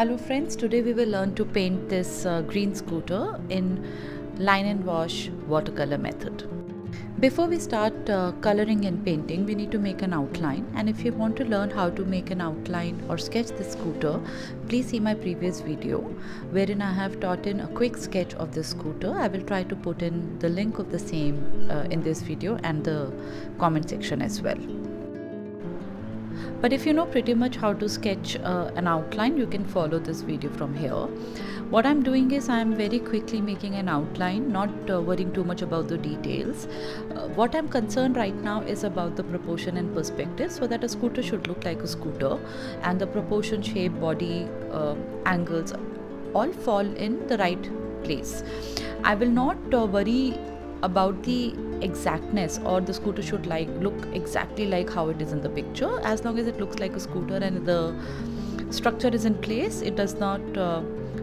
Hello friends, today we will learn to paint this green scooter in line and wash watercolor method. Before we start coloring and painting, we need to make an outline, and if you want to learn how to make an outline or sketch the scooter, please see my previous video wherein I have taught in a quick sketch of the scooter. I will try to put in the link of the same in this video and the comment section as well. But if you know pretty much how to sketch an outline, you can follow this video from here. What I'm doing is I'm very quickly making an outline, not worrying too much about the details. What I'm concerned right now is about the proportion and perspective, so that a scooter should look like a scooter and the proportion, shape, body, angles all fall in the right place. I will not worry about the exactness or the scooter should look exactly like how it is in the picture. As long as it looks like a scooter and the structure is in place, it does not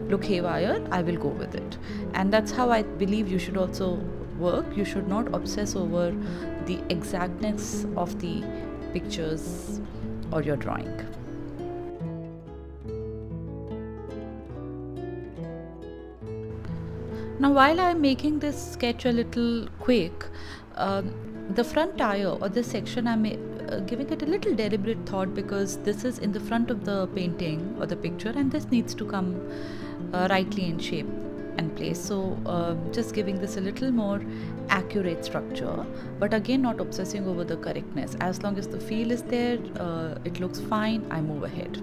look haywire, I will go with it. And that's how I believe you should also work. You should not obsess over the exactness of the pictures or your drawing. Now while I am making this sketch a little quick, the front tire or this section I'm giving it a little deliberate thought, because this is in the front of the painting or the picture and this needs to come rightly in shape and place. So just giving this a little more accurate structure, but again not obsessing over the correctness. As long as the feel is there, it looks fine, I move ahead.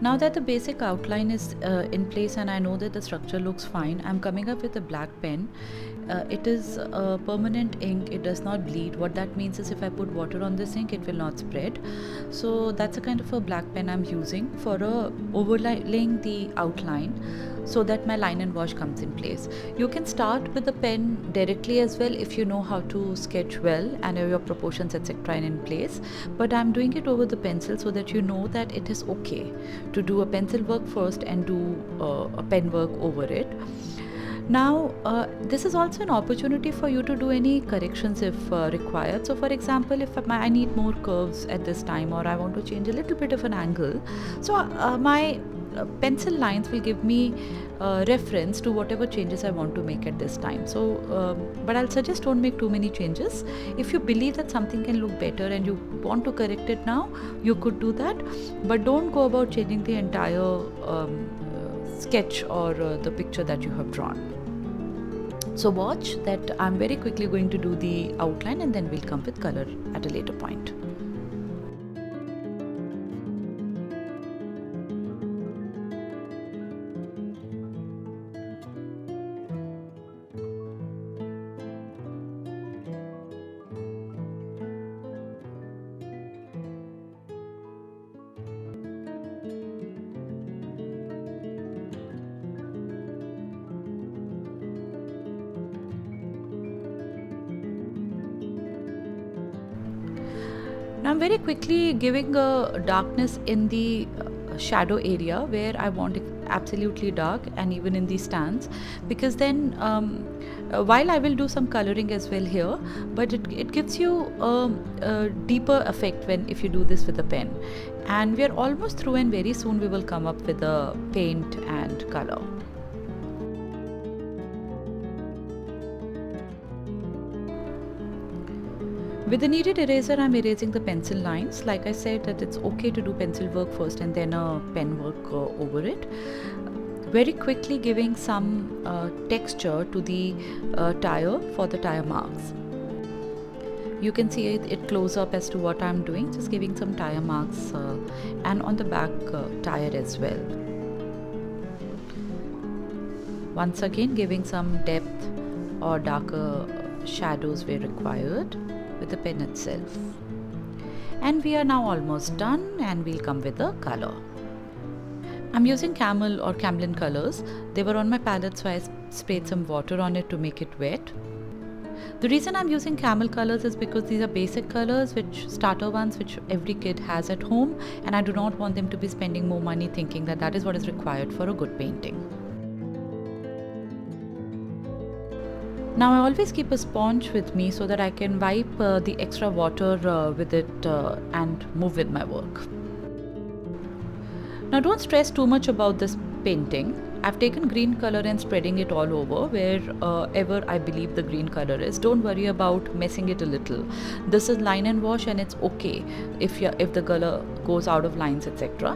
Now that the basic outline is in place and I know that the structure looks fine, I'm coming up with a black pen. It is a permanent ink, it does not bleed. What that means is if I put water on this ink, it will not spread. So that's a kind of a black pen I'm using for overlaying the outline so that my line and wash comes in place. You can start with the pen directly as well if you know how to sketch well and your proportions etc. in place, but I'm doing it over the pencil so that you know that it is okay to do a pencil work first and do a pen work over it. Now this is also an opportunity for you to do any corrections if required. So for example, if I need more curves at this time or I want to change a little bit of an angle, so my pencil lines will give me reference to whatever changes I want to make at this time. So but I'll suggest don't make too many changes. If you believe that something can look better and you want to correct it now, you could do that, but don't go about changing the entire sketch or the picture that you have drawn. So watch that I'm very quickly going to do the outline and then we'll come with color at a later point. Now I'm very quickly giving a darkness in the shadow area where I want it absolutely dark, and even in the stands, because then while I will do some coloring as well here, but it gives you a deeper effect if you do this with a pen. And we are almost through and very soon we will come up with a paint and color. With the kneaded eraser, I'm erasing the pencil lines. Like I said, that it's okay to do pencil work first and then a pen work over it. very quickly giving some texture to the tire for the tire marks. You can see it close up as to what I'm doing, just giving some tire marks and on the back tire as well. Once again giving some depth or darker shadows where required with the pen itself. And we are now almost done, and we'll come with the color. I'm using camel or camelin colors. They were on my palette, so I sprayed some water on it to make it wet. The reason I'm using camel colors is because these are basic colors, which starter ones, which every kid has at home, and I do not want them to be spending more money thinking that that is what is required for a good painting. Now I always keep a sponge with me so that I can wipe the extra water with it and move with my work. Now don't stress too much about this painting. I've taken green color and spreading it all over wherever I believe the green color is. Don't worry about messing it a little. This is line and wash, and it's okay if the color goes out of lines, etc.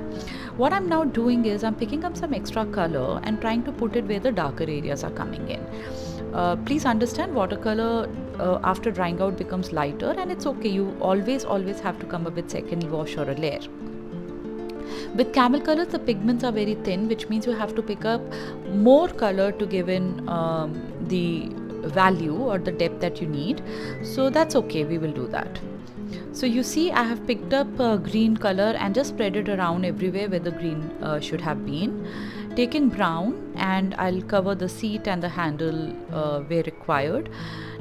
What I'm now doing is I'm picking up some extra color and trying to put it where the darker areas are coming in. Please understand, watercolor after drying out becomes lighter, and it's okay. You always have to come up with second wash or a layer. With camel colors, the pigments are very thin, which means you have to pick up more color to give in the value or the depth that you need. So that's okay, we will do that. So you see, I have picked up green color and just spread it around everywhere where the green should have been. Taken brown, and I'll cover the seat and the handle where required.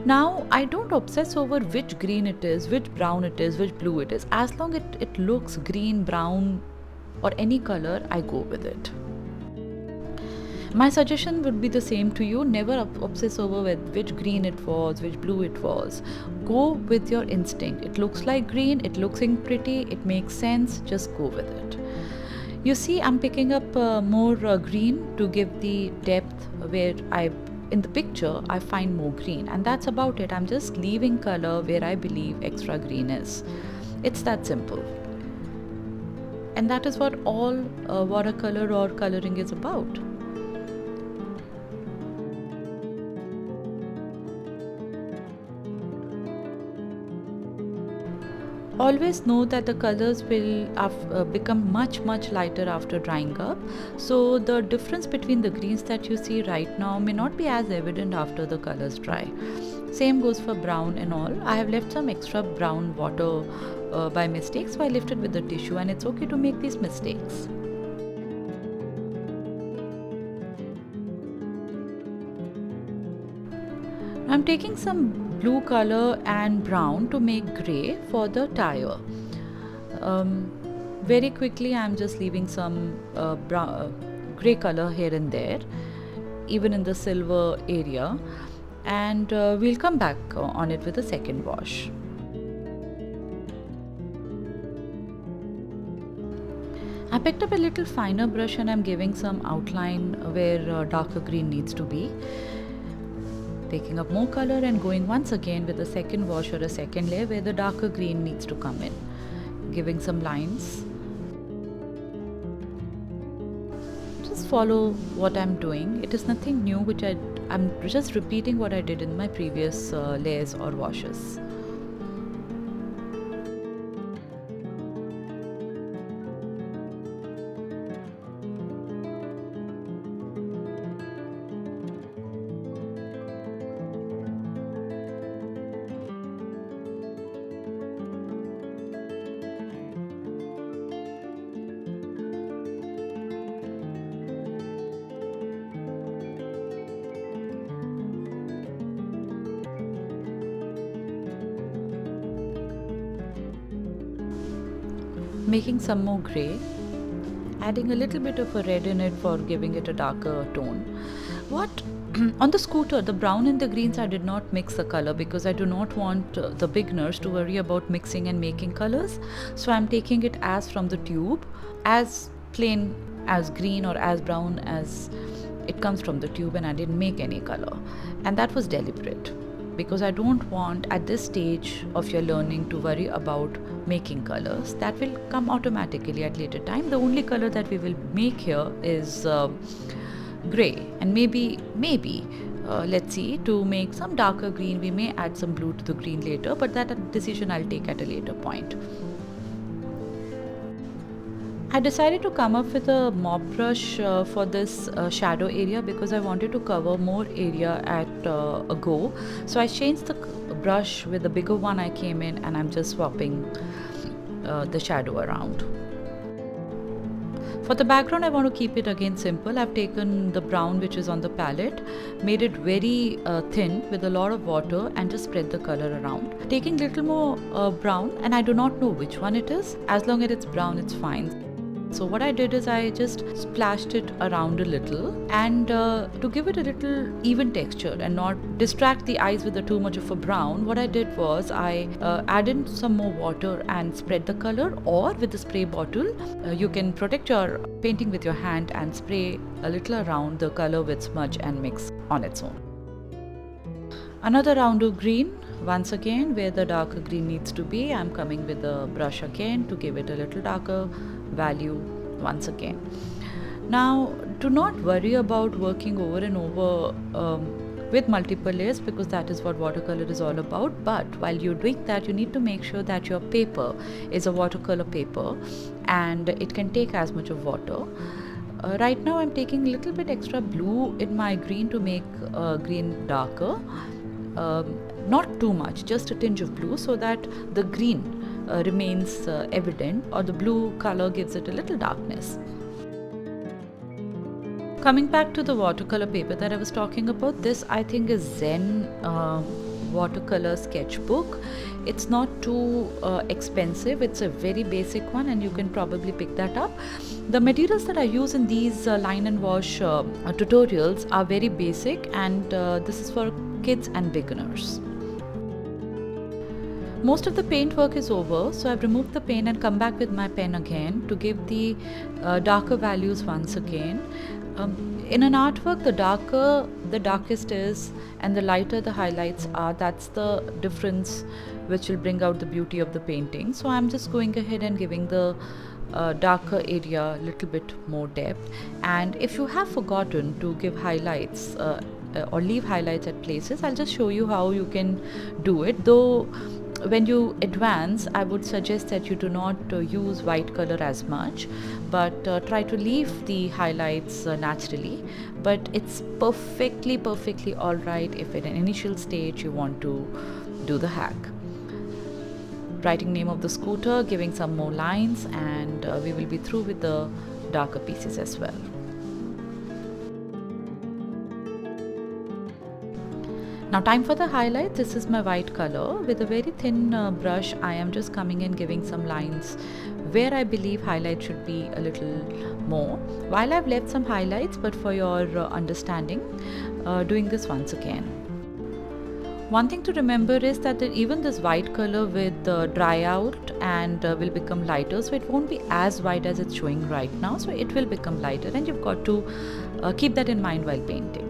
Now I don't obsess over which green it is, which brown it is, which blue it is. As long as it looks green, brown or any color, I go with it. My suggestion would be the same to you. Never obsess over with which green it was, which blue it was. Go with your instinct. It looks like green, it looks pretty, it makes sense, just go with it. You see, I'm picking up more green to give the depth where in the picture I find more green, and that's about it. I'm just leaving color where I believe extra green is. It's that simple. And that is what all watercolor or coloring is about. Always know that the colors will become much lighter after drying up. So the difference between the greens that you see right now may not be as evident after the colors dry. Same goes for brown and all. I have left some extra brown water by mistake, so I lifted with the tissue, and it's okay to make these mistakes. I'm taking some blue color and brown to make grey for the tire. Very quickly I'm just leaving some grey color here and there, even in the silver area, and we'll come back on it with a second wash. I picked up a little finer brush and I'm giving some outline where darker green needs to be. Taking up more color and going once again with a second wash or a second layer where the darker green needs to come in. Giving some lines. Just follow what I'm doing. It is nothing new, which I'm just repeating what I did in my previous layers or washes. Making some more grey, adding a little bit of a red in it for giving it a darker tone. On the scooter, the brown and the greens, I did not mix the color because I do not want the beginners to worry about mixing and making colors. So I'm taking it as from the tube, as plain as green or as brown as it comes from the tube, and I didn't make any color. And that was deliberate, because I don't want at this stage of your learning to worry about making colors. That will come automatically at later time. The only color that we will make here is gray, and maybe let's see, to make some darker green we may add some blue to the green later, but that decision I'll take at a later point. I decided to come up with a mop brush for this shadow area because I wanted to cover more area at a go. So I changed the brush with the bigger one I came in, and I'm just swapping the shadow around. For the background, I want to keep it again simple. I've taken the brown which is on the palette, made it very thin with a lot of water, and just spread the color around. Taking little more brown, and I do not know which one it is. As long as it's brown, it's fine. So what I did is I just splashed it around a little, and to give it a little even texture and not distract the eyes with too much of a brown, what I did was I added some more water and spread the color, or with the spray bottle you can protect your painting with your hand and spray a little around the color with smudge and mix on its own. Another round of green. Once again, where the darker green needs to be, I'm coming with the brush again to give it a little darker value once again. Now, do not worry about working over and over with multiple layers, because that is what watercolor is all about. But while you're doing that, you need to make sure that your paper is a watercolor paper and it can take as much of water. Right now I'm taking a little bit extra blue in my green to make green darker. Not too much, just a tinge of blue, so that the green remains evident, or the blue color gives it a little darkness. Coming back to the watercolor paper that I was talking about, this I think is Zen watercolor sketchbook. It's not too expensive, it's a very basic one, and you can probably pick that up. The materials that I use in these line and wash tutorials are very basic, and this is for kids and beginners. Most of the paint work is over, so I've removed the paint and come back with my pen again to give the darker values once again. In an artwork, the darker the darkest is and the lighter the highlights are, that's the difference which will bring out the beauty of the painting. So I'm just going ahead and giving the darker area a little bit more depth. And if you have forgotten to give highlights or leave highlights at places, I'll just show you how you can do it. Though when you advance, I would suggest that you do not use white color as much, but try to leave the highlights naturally. But it's perfectly alright if at an initial stage you want to do the hack. Writing name of the scooter, giving some more lines, and we will be through with the darker pieces as well. Now time for the highlight. This is my white color. With a very thin brush, I am just coming in giving some lines where I believe highlight should be a little more. While I've left some highlights, but for your understanding, doing this once again. One thing to remember is that even this white color will dry out and will become lighter, so it won't be as white as it's showing right now, so it will become lighter, and you've got to keep that in mind while painting.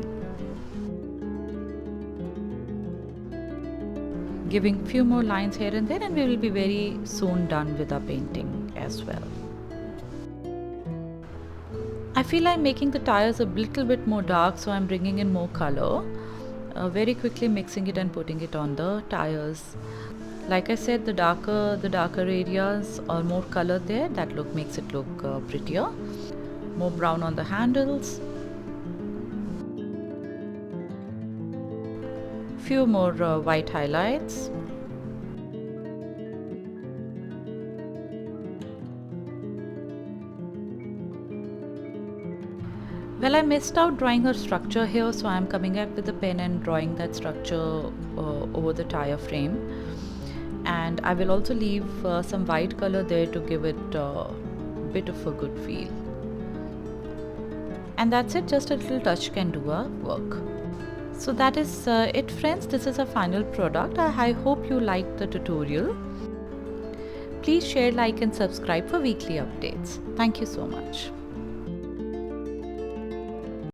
Giving few more lines here and there, and we will be very soon done with our painting as well. I feel like making the tires a little bit more dark, so I'm bringing in more color. Very quickly mixing it and putting it on the tires. Like I said, the darker areas or more color there, that makes it look prettier. More brown on the handles. Few more white highlights. Well, I missed out drawing her structure here, so I'm coming up with a pen and drawing that structure over the tire frame. And I will also leave some white color there to give it a bit of a good feel. And that's it, just a little touch can do our work. So that is it, friends. This is a final product. I hope you liked the tutorial. Please share, like and subscribe for weekly updates. Thank you so much.